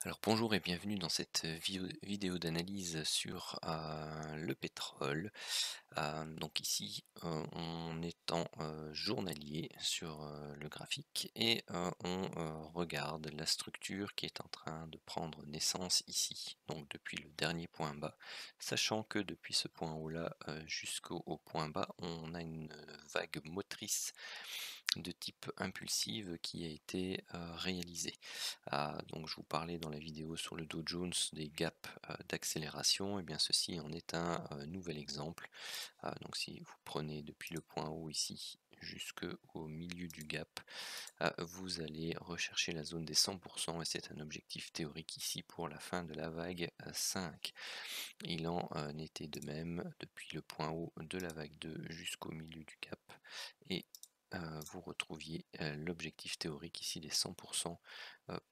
Alors bonjour et bienvenue dans cette vidéo d'analyse sur le pétrole. Donc ici on est en journalier sur le graphique et on regarde la structure qui est en train de prendre naissance ici, donc depuis le dernier point bas, sachant que depuis ce point haut là jusqu'au point bas on a une vague motrice de type impulsive qui a été réalisée. Donc je vous parlais dans la vidéo sur le Dow Jones des gaps d'accélération, et bien ceci en est un nouvel exemple. Donc si vous prenez depuis le point haut ici jusqu'au milieu du gap, vous allez rechercher la zone des 100% et c'est un objectif théorique ici pour la fin de la vague 5. Il en était de même depuis le point haut de la vague 2 jusqu'au milieu du gap et vous retrouviez l'objectif théorique ici des 100%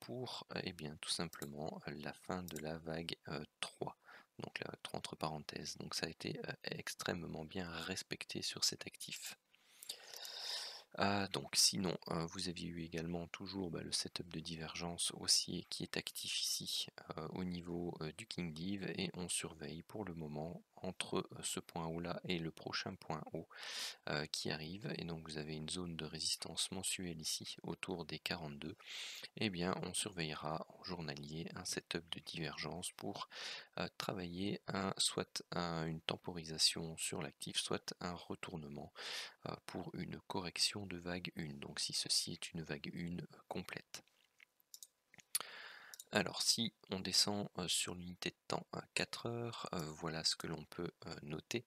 pour eh bien, tout simplement la fin de la vague 3. Donc la vague 3 entre parenthèses. Donc ça a été extrêmement bien respecté sur cet actif. Donc sinon, vous aviez eu également toujours le setup de divergence haussier qui est actif ici au niveau du King Div et on surveille pour le moment entre ce point haut là et le prochain point haut qui arrive, et donc vous avez une zone de résistance mensuelle ici autour des 42. Eh bien on surveillera en journalier un setup de divergence pour travailler soit une temporisation sur l'actif, soit un retournement pour une correction de vague 1, donc si ceci est une vague 1 complète. Alors si on descend sur l'unité de temps à 4 heures, voilà ce que l'on peut noter.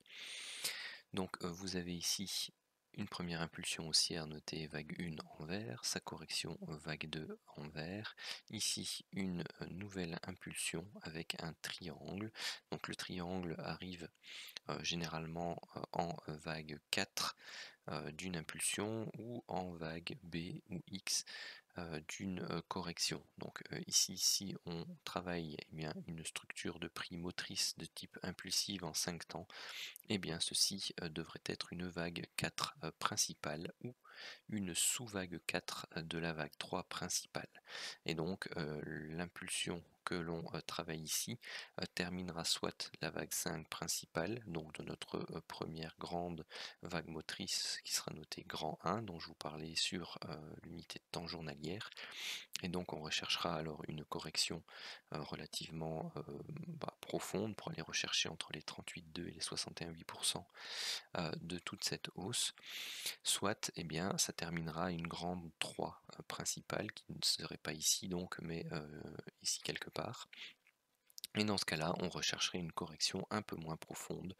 Donc vous avez ici une première impulsion haussière notée vague 1 en vert, sa correction vague 2 en vert. Ici une nouvelle impulsion avec un triangle. Donc le triangle arrive généralement en vague 4 d'une impulsion ou en vague B ou X d'une correction. Donc ici, si on travaille bien, une structure de prix motrice de type impulsive en 5 temps, eh bien ceci devrait être une vague 4 principale ou une sous-vague 4 de la vague 3 principale. Et donc l'impulsion que l'on travaille ici terminera soit la vague 5 principale, donc de notre première grande vague motrice qui sera notée grand 1, dont je vous parlais sur l'unité de temps journalière, et donc on recherchera alors une correction relativement profonde pour aller rechercher entre les 38,2 et les 61,8% de toute cette hausse, soit eh bien, ça terminera une grande 3 principale qui ne serait pas ici donc, mais ici quelque part. Et dans ce cas-là, on rechercherait une correction un peu moins profonde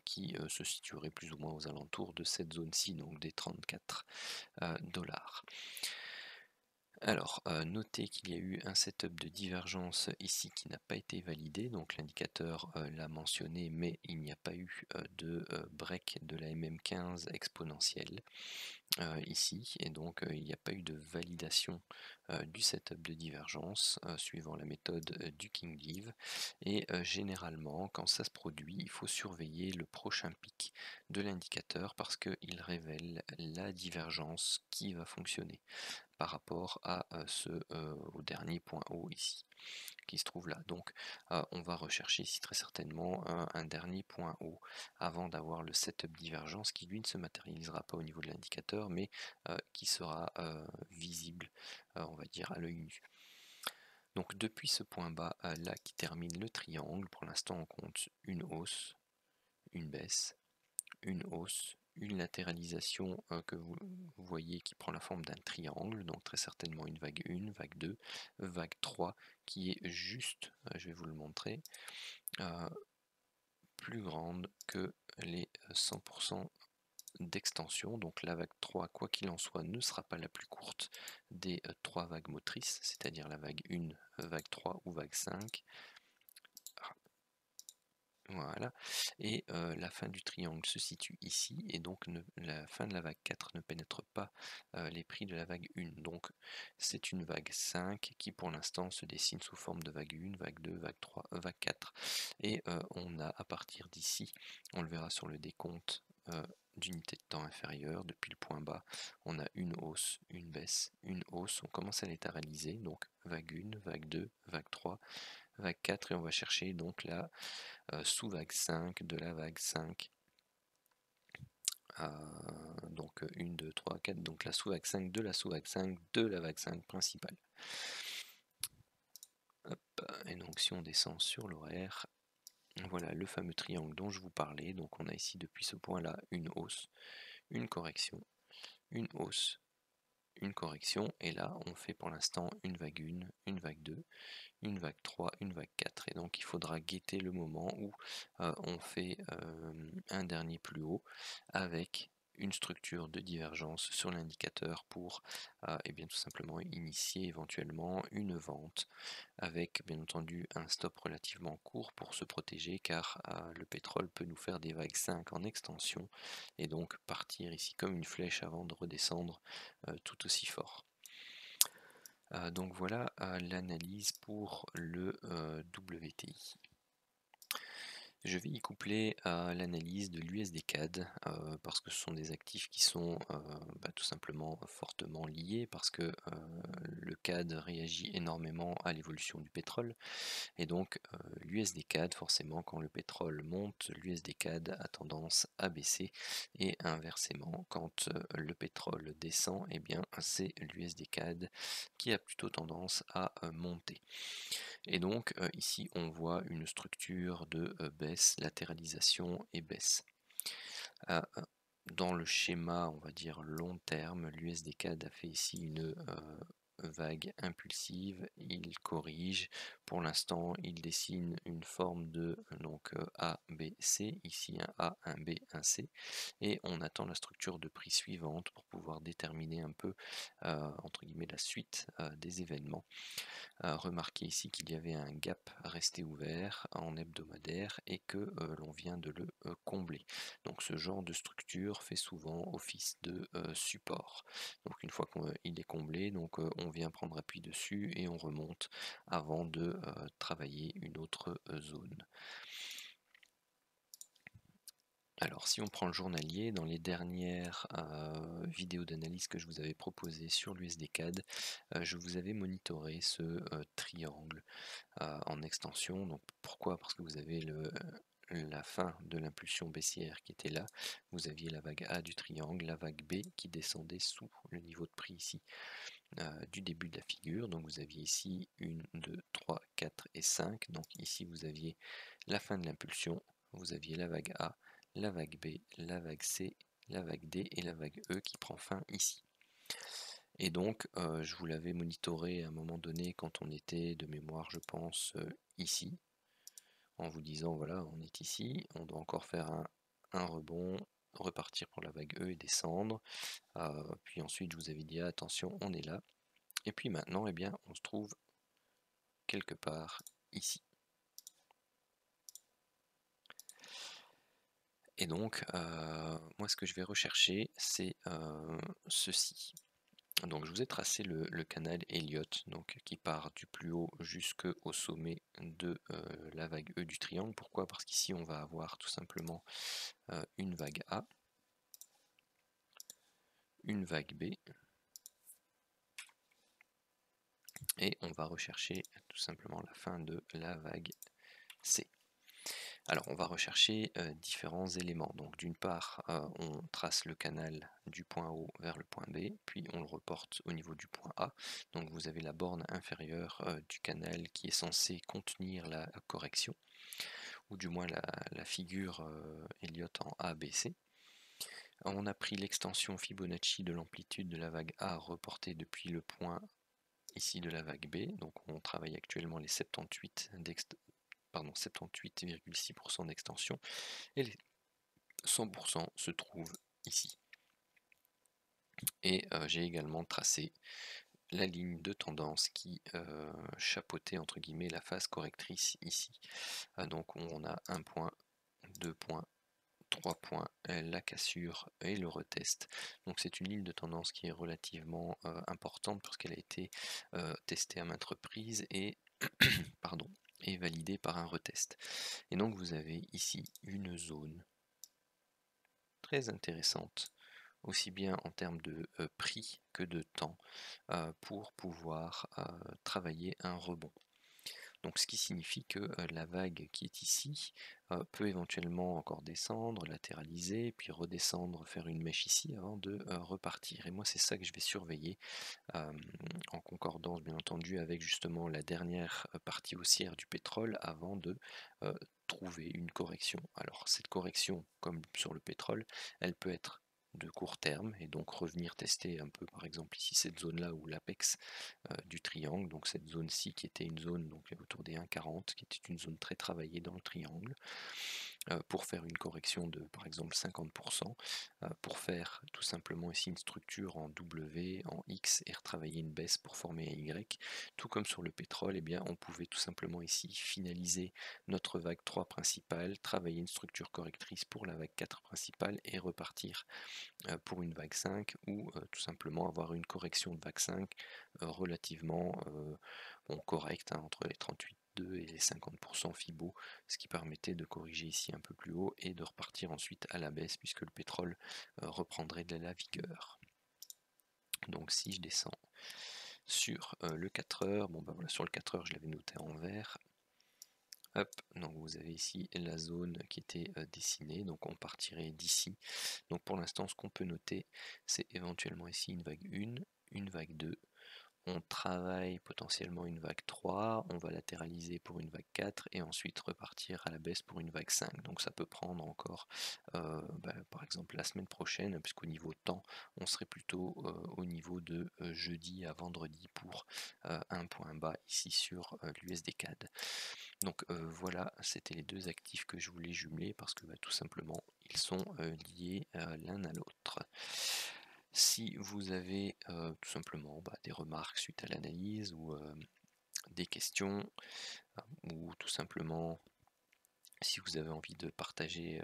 qui se situerait plus ou moins aux alentours de cette zone-ci, donc des 34 dollars. Alors, notez qu'il y a eu un setup de divergence ici qui n'a pas été validé, donc l'indicateur l'a mentionné, mais il n'y a pas eu de break de la MM15 exponentielle ici, et donc il n'y a pas eu de validation du setup de divergence suivant la méthode du King Div, et généralement quand ça se produit, il faut surveiller le prochain pic de l'indicateur parce qu'il révèle la divergence qui va fonctionner par rapport à au dernier point haut ici qui se trouve là. Donc on va rechercher ici très certainement un dernier point haut avant d'avoir le setup divergence qui lui ne se matérialisera pas au niveau de l'indicateur mais qui sera visible on va dire à l'œil nu. Donc depuis ce point bas là qui termine le triangle, pour l'instant on compte une hausse, une baisse, une hausse, une latéralisation que vous voyez qui prend la forme d'un triangle, donc très certainement une vague 1, vague 2, vague 3 qui est juste, je vais vous le montrer, plus grande que les 100% d'extension. Donc la vague 3, quoi qu'il en soit, ne sera pas la plus courte des 3 vagues motrices, c'est-à-dire la vague 1, vague 3 ou vague 5. Voilà, et la fin du triangle se situe ici, et donc la fin de la vague 4 ne pénètre pas les prix de la vague 1. Donc c'est une vague 5 qui pour l'instant se dessine sous forme de vague 1, vague 2, vague 3, vague 4. Et on a à partir d'ici, on le verra sur le décompte d'unité de temps inférieure. Depuis le point bas, on a une hausse, une baisse, une hausse. On commence à latéraliser, donc vague 1, vague 2, vague 3, vague 4, et on va chercher donc la sous-vague 5 de la vague 5. Donc 1, 2, 3, 4, donc la sous-vague 5 de la sous-vague 5 de la vague 5 principale. Hop, et donc si on descend sur l'horaire, voilà le fameux triangle dont je vous parlais. Donc on a ici depuis ce point là une hausse, une correction, une hausse, une correction, et là on fait pour l'instant une vague 1, une vague 2, une vague 3, une vague 4, et donc il faudra guetter le moment où on fait un dernier plus haut avec une structure de divergence sur l'indicateur pour et bien tout simplement initier éventuellement une vente avec bien entendu un stop relativement court pour se protéger, car le pétrole peut nous faire des vagues 5 en extension et donc partir ici comme une flèche avant de redescendre tout aussi fort. Donc voilà l'analyse pour le WTI. Je vais y coupler l'analyse de l'USD-CAD parce que ce sont des actifs qui sont tout simplement fortement liés, parce que le CAD réagit énormément à l'évolution du pétrole, et donc l'USD-CAD, forcément quand le pétrole monte, l'USD-CAD a tendance à baisser, et inversement quand le pétrole descend, et bien c'est l'USD-CAD qui a plutôt tendance à monter. Et donc ici on voit une structure de baisse, latéralisation et baisse. Dans le schéma, on va dire long terme, l'USD-CAD a fait ici une vague impulsive, il corrige. Pour l'instant, il dessine une forme de A, B, C, ici un A, un B, un C, et on attend la structure de prix suivante pour pouvoir déterminer un peu entre guillemets la suite des événements. Remarquez ici qu'il y avait un gap resté ouvert en hebdomadaire et que l'on vient de le combler. Donc ce genre de structure fait souvent office de support. Donc une fois qu'il est comblé, donc on vient prendre appui dessus et on remonte avant de travailler une autre zone. Alors si on prend le journalier, dans les dernières vidéos d'analyse que je vous avais proposées sur l'USD-CAD, je vous avais monitoré ce triangle en extension. Donc pourquoi? Parce que vous avez la fin de l'impulsion baissière qui était là, vous aviez la vague A du triangle, la vague B qui descendait sous le niveau de prix ici du début de la figure. Donc vous aviez ici 1, 2, 3, 4 et 5. Donc ici vous aviez la fin de l'impulsion, vous aviez la vague A, la vague B, la vague C, la vague D et la vague E qui prend fin ici. Et donc je vous l'avais monitoré à un moment donné quand on était de mémoire, je pense, ici, en vous disant voilà, on est ici, on doit encore faire un rebond, repartir pour la vague E et descendre. Puis ensuite je vous avais dit attention, on est là. Et puis maintenant, eh bien, on se trouve quelque part ici. Et donc, moi, ce que je vais rechercher, c'est ceci. Donc, je vous ai tracé le canal Elliott, donc qui part du plus haut jusqu'au sommet de la vague E du triangle. Pourquoi? Parce qu'ici, on va avoir tout simplement une vague A, une vague B, et on va rechercher tout simplement la fin de la vague C. Alors on va rechercher différents éléments. Donc d'une part, on trace le canal du point haut vers le point B, puis on le reporte au niveau du point A. Donc vous avez la borne inférieure du canal qui est censée contenir la correction, ou du moins la figure Elliott en ABC. On a pris l'extension Fibonacci de l'amplitude de la vague A reportée depuis le point ici de la vague B. Donc on travaille actuellement les 78,6% d'extension, et les 100% se trouvent ici. Et j'ai également tracé la ligne de tendance qui chapeautait entre guillemets la phase correctrice ici. Donc on a un point, 2 points, 3 points, la cassure et le retest. Donc c'est une ligne de tendance qui est relativement importante parce qu'elle a été testée à maintes reprises et pardon, et validée par un retest. Et donc vous avez ici une zone très intéressante, aussi bien en termes de prix que de temps, pour pouvoir travailler un rebond. Donc ce qui signifie que la vague qui est ici peut éventuellement encore descendre, latéraliser, puis redescendre, faire une mèche ici avant de repartir. Et moi c'est ça que je vais surveiller, en concordance bien entendu avec justement la dernière partie haussière du pétrole avant de trouver une correction. Alors cette correction, comme sur le pétrole, elle peut être de court terme et donc revenir tester un peu par exemple ici cette zone là ou l'apex du triangle, donc cette zone-ci qui était une zone donc autour des 1,40, qui était une zone très travaillée dans le triangle, pour faire une correction de par exemple 50%, pour faire tout simplement ici une structure en W, en X et retravailler une baisse pour former un Y. Tout comme sur le pétrole, eh bien, on pouvait tout simplement ici finaliser notre vague 3 principale, travailler une structure correctrice pour la vague 4 principale et repartir pour une vague 5 ou tout simplement avoir une correction de vague 5 relativement bon, correcte, hein, entre les 38,2 et les 50% Fibo, ce qui permettait de corriger ici un peu plus haut et de repartir ensuite à la baisse puisque le pétrole reprendrait de la vigueur. Donc si je descends sur le 4 heures, bon ben voilà, sur le 4 heures je l'avais noté en vert. Hop, donc vous avez ici la zone qui était dessinée, donc on partirait d'ici. Donc pour l'instant ce qu'on peut noter c'est éventuellement ici une vague 1, une vague 2, on travaille potentiellement une vague 3, on va latéraliser pour une vague 4 et ensuite repartir à la baisse pour une vague 5. Donc ça peut prendre encore par exemple la semaine prochaine, puisqu'au niveau temps, on serait plutôt au niveau de jeudi à vendredi pour un point bas ici sur l'USD CAD. Donc voilà, c'était les deux actifs que je voulais jumeler parce que tout simplement ils sont liés l'un à l'autre. Si vous avez tout simplement des remarques suite à l'analyse ou des questions, ou tout simplement si vous avez envie de partager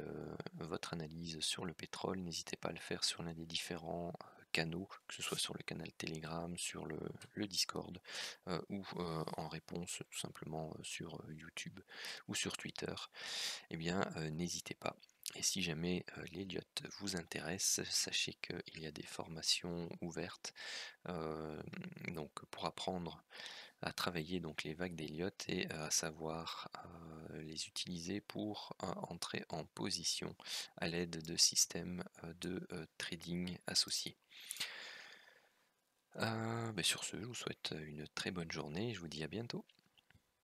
votre analyse sur le pétrole, n'hésitez pas à le faire sur l'un des différents canaux, que ce soit sur le canal Telegram, sur le Discord, ou en réponse tout simplement sur YouTube ou sur Twitter. Eh bien, n'hésitez pas. Et si jamais l'Elliott vous intéresse, sachez qu'il y a des formations ouvertes donc pour apprendre à travailler donc les vagues d'Elliott et à savoir les utiliser pour entrer en position à l'aide de systèmes de trading associés. Sur ce, je vous souhaite une très bonne journée et je vous dis à bientôt.